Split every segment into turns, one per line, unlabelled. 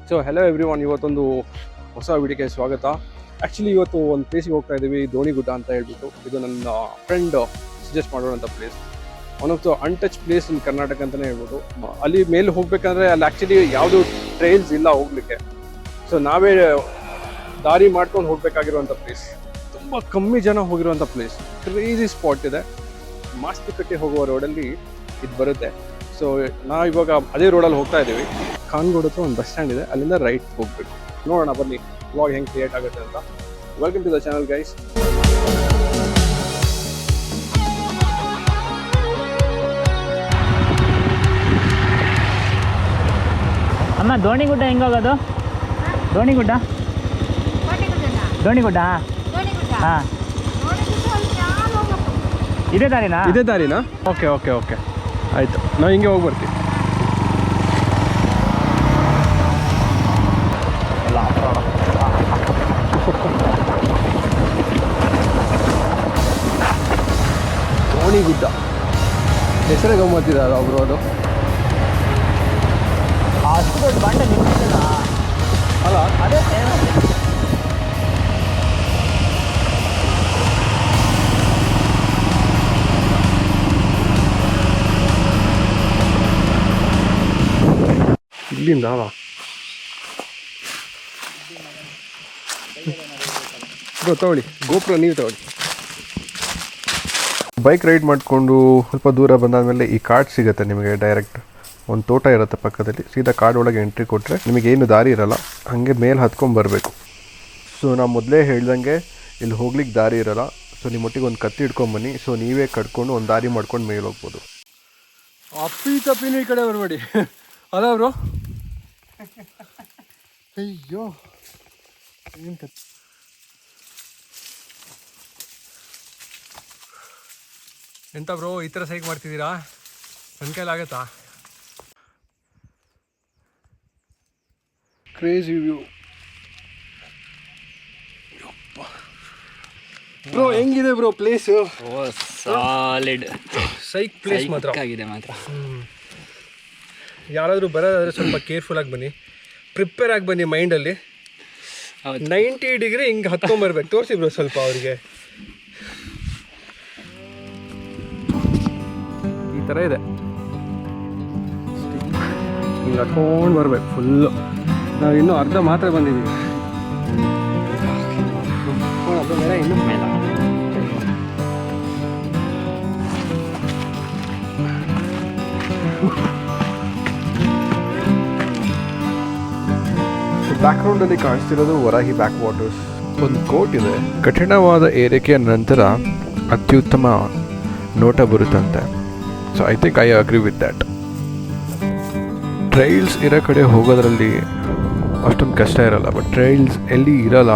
So hello every one, ಇವತ್ತೊಂದು ಹೊಸ ವಿಡಿಯೋಗೆ ಸ್ವಾಗತ. ಆ್ಯಕ್ಚುಲಿ ಇವತ್ತು ಒಂದು ಪ್ಲೇಸಿಗೆ ಹೋಗ್ತಾ ಇದ್ದೀವಿ, ದೋಣಿಗುಡ್ಡ ಅಂತ ಹೇಳ್ಬಿಟ್ಟು. ಇದು ನನ್ನ ಫ್ರೆಂಡ್ ಸಜೆಸ್ಟ್ ಮಾಡೋವಂಥ place, one of the ಅನ್ಟಚ್ place in Karnataka ಅಂತಲೇ ಹೇಳ್ಬೋದು. ಅಲ್ಲಿ ಮೇಲೆ ಹೋಗ್ಬೇಕಂದ್ರೆ ಅಲ್ಲಿ ಆ್ಯಕ್ಚುಲಿ ಯಾವುದು ಟ್ರೈಲ್ಸ್ ಇಲ್ಲ ಹೋಗ್ಲಿಕ್ಕೆ. ಸೊ ನಾವೇ ದಾರಿ ಮಾಡ್ಕೊಂಡು ಹೋಗಬೇಕಾಗಿರುವಂಥ ಪ್ಲೇಸ್. ತುಂಬ ಕಮ್ಮಿ ಜನ ಹೋಗಿರುವಂಥ ಪ್ಲೇಸ್, ಕ್ರೇಜಿ ಸ್ಪಾಟ್ ಇದೆ. ಮಾಸ್ತಿಕಟ್ಟೆ ಹೋಗುವ ರೋಡಲ್ಲಿ ಇದು ಬರುತ್ತೆ. ಸೊ ನಾವು ಇವಾಗ ಅದೇ ರೋಡಲ್ಲಿ ಹೋಗ್ತಾ ಇದ್ದೀವಿ. ಖಾನ್ಗೋಡ್ ಹತ್ರ ಒಂದು ಬಸ್ ಸ್ಟ್ಯಾಂಡ್ ಇದೆ, ಅಲ್ಲಿಂದ ರೈಟ್ ಹೋಗ್ಬೇಕು. ನೋಡೋಣ ಬನ್ನಿ ವ್ಲಾಗ್ ಹೆಂಗೆ ಕ್ರಿಯೇಟ್ ಆಗುತ್ತೆ ಅಂತ. Welcome to the channel guys.
ಅಮ್ಮ ದೋಣಿಗುಡ್ಡ ಹೆಂಗೆ ಹೋಗೋದು? ದೋಣಿಗುಡ್ಡ ದೋಣಿಗುಡ್ಡ ಹಾಂ, ಇದೇ ದಾರಿನಾ?
ಇದೇ ದಾರಿನಾ? ಓಕೆ ಓಕೆ ಓಕೆ, ಆಯಿತು. ನಾವು ಹಿಂಗೆ ಹೋಗಿ ಬರ್ತೀವಿ. ದೋಣಿಗುಡ್ಡ ಹೆಸರೇ ಗಮ್ಮತ್ತಿದೆ ಅಲ್ಲ ಒಬ್ರು. ಅದು
ಅಷ್ಟು ದೊಡ್ಡ ಬಂಡೆ ನಿಂತಿಲ್ಲ
ಅಲ್ಲ,
ಅದೇ
ಇಲ್ಲಿಂದ ತಗೊಳ್ಳಿ, ಗೋಪುರ ನೀವು ತಗೊಳ್ಳಿ. ಬೈಕ್ ರೈಡ್ ಮಾಡಿಕೊಂಡು ಸ್ವಲ್ಪ ದೂರ ಬಂದಾದಮೇಲೆ ಈ ಕಾರ್ಡ್ ಸಿಗುತ್ತೆ ನಿಮಗೆ. ಡೈರೆಕ್ಟ್ ಒಂದು ತೋಟ ಇರುತ್ತೆ ಪಕ್ಕದಲ್ಲಿ, ಸೀದಾ ಕಾರ್ಡ್ ಒಳಗೆ ಎಂಟ್ರಿ ಕೊಟ್ಟರೆ ನಿಮಗೇನು ದಾರಿ ಇರೋಲ್ಲ, ಹಾಗೆ ಮೇಲೆ ಹತ್ಕೊಂಡು ಬರಬೇಕು. ಸೊ ನಾನು ಮೊದಲೇ ಹೇಳ್ದಂಗೆ ಇಲ್ಲಿ ಹೋಗ್ಲಿಕ್ಕೆ ದಾರಿ ಇರೋಲ್ಲ. ಸೊ ನಿಮ್ಮ ಒಟ್ಟಿಗೆ ಒಂದು ಕತ್ತಿ ಹಿಡ್ಕೊಂಬನ್ನಿ. ಸೊ ನೀವೇ ಕಟ್ಕೊಂಡು ಒಂದು ದಾರಿ ಮಾಡ್ಕೊಂಡು ಮೇಲೆ ಹೋಗ್ಬೋದು. ಅಪ್ಪಿ ತಪ್ಪಿನ ಈ ಕಡೆ ಬರಬೇಡಿ ಅಲ್ಲ ಅವರು. ಅಯ್ಯೋ ಏನು ಕತ್ತಿ. ಎಂತ ಬ್ರೋ ಈ ಥರ ಸೈಕ್ ಮಾಡ್ತಿದ್ದೀರಾ? ನನ್ನ ಕೈಲಾಗತ್ತಾ? Crazy view bro. ಹೆಂಗಿದೆ bro place?
Solid
psych place ಮಾತ್ರ
ಆಗಿದೆ ಮಾತ್ರ.
ಯಾರಾದರೂ ಬರೋದಾದರೆ ಸ್ವಲ್ಪ ಕೇರ್ಫುಲ್ಲಾಗಿ ಬನ್ನಿ, ಪ್ರಿಪೇರ್ ಆಗಿ ಬನ್ನಿ ಮೈಂಡಲ್ಲಿ. 90 ಡಿಗ್ರಿ ಹಿಂಗೆ ಹತ್ಕೊಂಬರ್ಬೇಕು. ತೋರಿಸಿ ಬ್ರೋ ಸ್ವಲ್ಪ ಅವರಿಗೆ. ಈ ಥರ ಇದೆ, ಹಿಂಗೆ ಹತ್ಕೊಂಡು ಬರ್ಬೇಕು ಫುಲ್ಲು. ನಾವು ಇನ್ನೂ ಅರ್ಧ ಮಾತ್ರ ಬಂದಿದ್ದೀವಿ. ಅದು ಬೇರೆ ಇನ್ನೂ ಮೇಲೆ. ಬ್ಯಾಕ್ಗ್ರೌಂಡಲ್ಲಿ ಕಾಣಿಸ್ತಿರೋದು ವರಾಹಿ ಬ್ಯಾಕ್ ವಾಟರ್ಸ್. ಒಂದು ಕೋಟ್ ಇದೆ. ಕಠಿಣವಾದ ಏರಿಕೆಯ ನಂತರ ಅತ್ಯುತ್ತಮ ನೋಟ ಬರುತ್ತಂತೆ. So I think I agree with that. Trails ಇರೋ ಕಡೆ ಹೋಗೋದ್ರಲ್ಲಿ ಅಷ್ಟೊಂದು ಕಷ್ಟ ಇರೋಲ್ಲ, ಬಟ್ ಟ್ರೈಲ್ಸ್ ಎಲ್ಲಿ ಇರೋಲ್ಲ,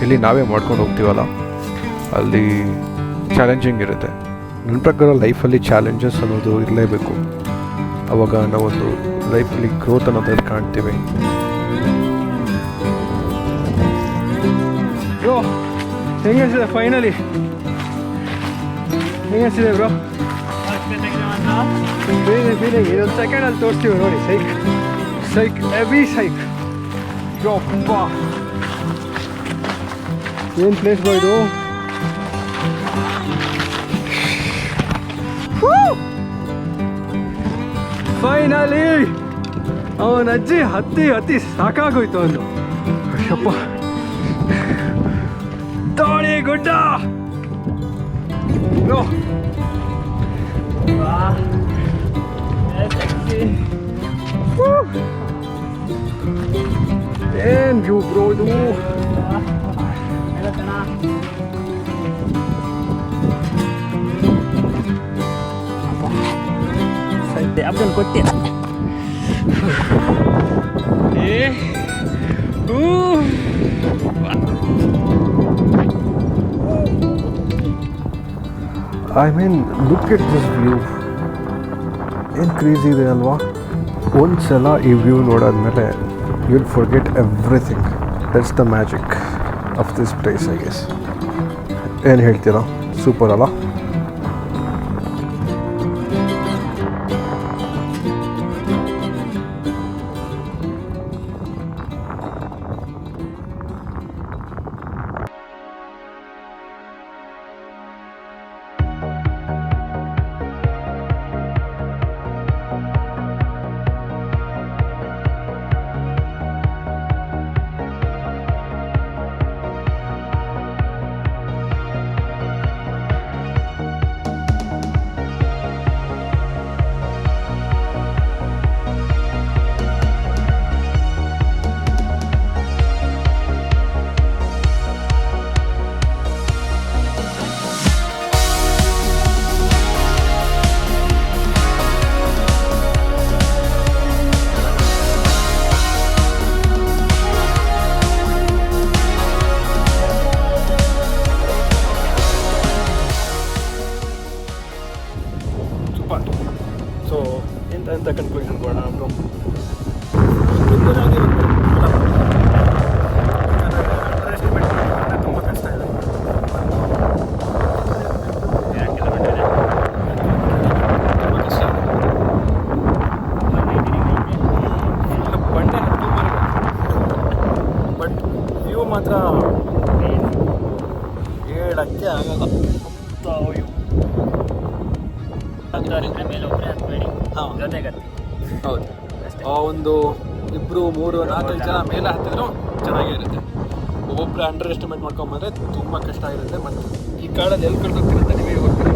ಎಲ್ಲಿ ನಾವೇ ಮಾಡ್ಕೊಂಡು ಹೋಗ್ತೀವಲ್ಲ, ಅಲ್ಲಿ ಚಾಲೆಂಜಿಂಗ್ ಇರುತ್ತೆ. ನನ್ನ ಪ್ರಕಾರ ಲೈಫಲ್ಲಿ ಚಾಲೆಂಜಸ್ ಅನ್ನೋದು ಇರಲೇಬೇಕು. ಆವಾಗ ನಾವೊಂದು ಲೈಫಲ್ಲಿ ಗ್ರೋತ್ ಅನ್ನೋದು ಕಾಣ್ತೀವಿ. ಬ್ರೋ ಹೆಂಗನಿಸಿದೆ ಫೈನಲಿ? ಹೆಂಗನಿಸಿದೆ ಬ್ರೋ? ಫೀಲಿಂಗ್ ಇದೊಂದು ಸೆಕೆಂಡಲ್ಲಿ ತೋರಿಸ್ತೀವಿ ನೋಡಿ. Psych heavy psych. ಯಪ್ಪ ಏನು ಪ್ಲೇಸ್ ಬೋ ಇದು. ಫೈನಲಿ ಅವನ ಅಜ್ಜಿ ಹತ್ತಿ ಸಾಕಾಗೋಯ್ತು ಅವನು. ಅಯ್ಯಪ್ಪ, ದೋಣಿಗುಡ್ಡ ಬ್ರೋ. ಏನ್ ವ್ಯೂ ಬ್ರೋ ಇದು.
ಅಪ್ಪನ್ ಕೊಟ್ಟೆ.
I mean look at this view. ಏನು ಕ್ರೇಜಿ ಇದೆ ಅಲ್ವಾ? ಒಂದು ಸಲ ಈ view ನೋಡಾದ್ಮೇಲೆ you'll forget everything. That's the magic of this place, I guess. ಏನು ಹೇಳ್ತೀರಾ? ಸೂಪರ್ ಅಲ್ಲ? ಮಾತಾಡೋಕ್ಕೆ ಆಗಲ್ಲ.
ಮೇಲೆ ಒಬ್ಬರೇ ಹತ್ಬೇಡಿ,
ಹಾಂ
ಜೊತೆಗತ್ತಿ
ಹೌದು.
ಅಷ್ಟೇ.
ಒಂದು 2, 3, 4 ಜನ ಮೇಲೆ ಹತ್ತಿದ್ರು ಚೆನ್ನಾಗೇ ಇರುತ್ತೆ. ಒಬ್ಬೊಬ್ಬರು ಅಂಡರ್ ಎಸ್ಟಿಮೇಟ್ ಮಾಡ್ಕೊಂಬಂದರೆ ತುಂಬ ಕಷ್ಟ ಇರುತ್ತೆ. ಮತ್ತು ಈ ಕಾಡಲ್ಲಿ ಎಲ್ಲಿ ಕಳ್ದೋಗ್ತಿರುತ್ತೆ ನೀವೇ ಹೋಗ್ತೀರಿ.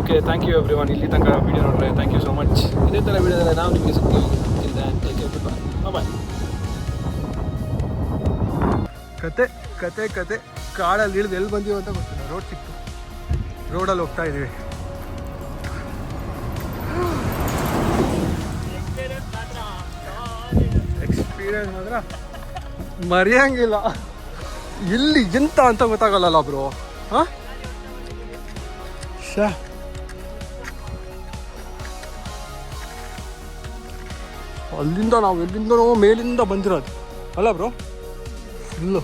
Okay thank you everyone. ಇಲ್ಲಿ ತನಕ ವೀಡಿಯೋ ನೋಡಿದ್ರೆ ಥ್ಯಾಂಕ್ ಯು ಸೋ ಮಚ್. ಇದೇ ಥರ ವೀಡಿಯೋದಲ್ಲಿ ನಾವು ನಿಮಗೆ ಸಿಗ್ತೀವಿ. ಬಾಯ್. ಕತೆ ಕಾಡಲ್ಲಿ ಇಳಿದು ಎಲ್ಲಿ ಬಂದೀವಿ ಅಂತ ಗೊತ್ತಿಲ್ಲ. ರೋಡ್ ಸಿಕ್ತು, ರೋಡಲ್ಲಿ ಹೋಗ್ತಾ ಇದ್ದೀವಿ. ಎಕ್ಸ್ಪೀರಿಯನ್ಸ್ ಮಾತ್ರ ಮರೆಯಂಗಿಲ್ಲ. ಎಲ್ಲಿ ಎಂತ ಅಂತ ಗೊತ್ತಾಗಲ್ಲ ಬ್ರೋ. ಹಾಂ ಅಲ್ಲಿಂದ ನಾವು ಎಲ್ಲಿಂದನೋ ಮೇಲಿಂದ ಬಂದಿರೋದು ಅಲ್ಲ ಬ್ರೋ. ಇಲ್ಲೋ